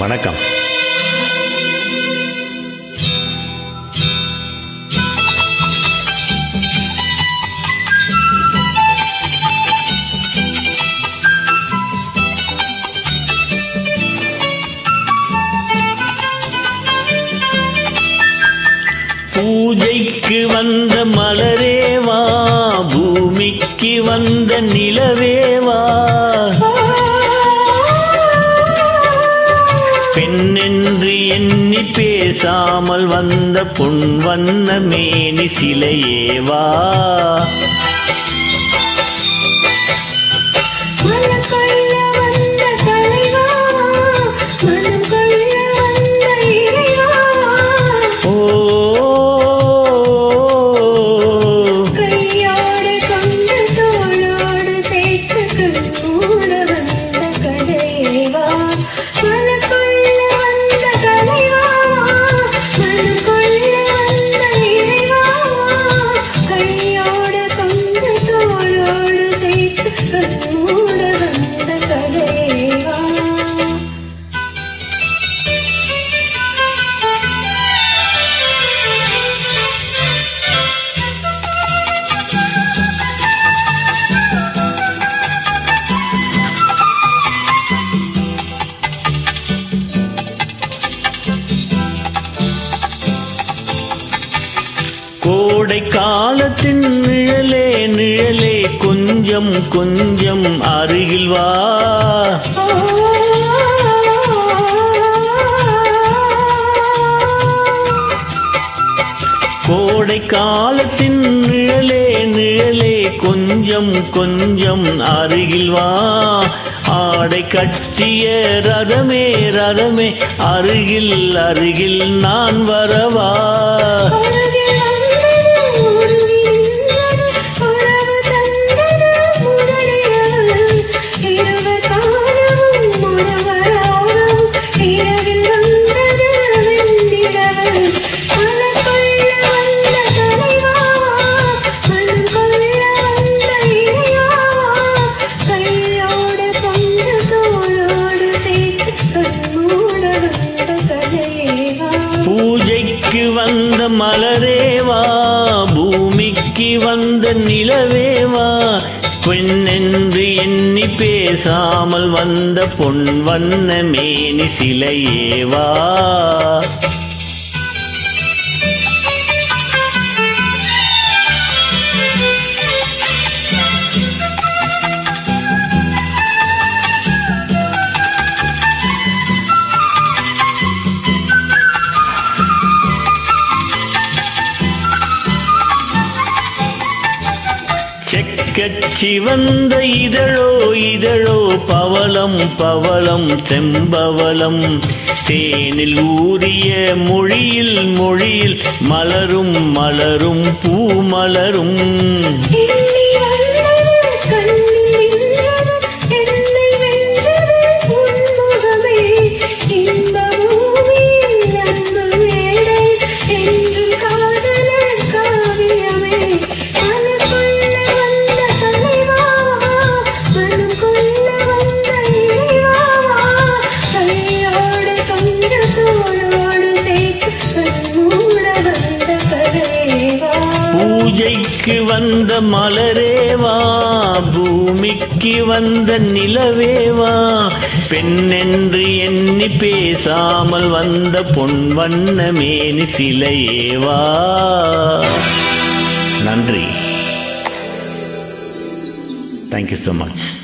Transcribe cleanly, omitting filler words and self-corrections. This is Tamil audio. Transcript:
வணக்கம். பூஜைக்கு வந்த மலரேவா, பூமிக்கு வந்த நிலவேவா, பெண்ணென்று எண்ணி பேசாமல் வந்த பொன் வண்ண மேனி சிலையேவா, கோடை காலத்தின் நிழலே நிழலே கொஞ்சம் கொஞ்சம் அருகில் வா, கோடை காலத்தின் நிழலே நிழலே கொஞ்சம் கொஞ்சம் அருகில் வா, ஆடை கட்டிய ரதமே ரதமே அருகில் அருகில் நான் வரவா, பூஜைக்கு வந்த மலரேவா, பூமிக்கு வந்த நிலவேவா, பெண்ணென்று எண்ணி பேசாமல் வந்த பொன் வண்ண மேனி சிலையேவா. கச்சி வந்த இதழோ இதழோ பவளம் பவளம் செம்பவளம், தேனில் ஊறிய மொழியில் மொழியில் மலரும் மலரும் பூமலரும், பூஜைக்கு வந்த மலரேவா, பூமிக்கு வந்த நிலவேவா, பெண்ணென்று எண்ணி பேசாமல் வந்த பொன் வண்ண மேனி சிலையேவா. நன்றி. Thank you so much.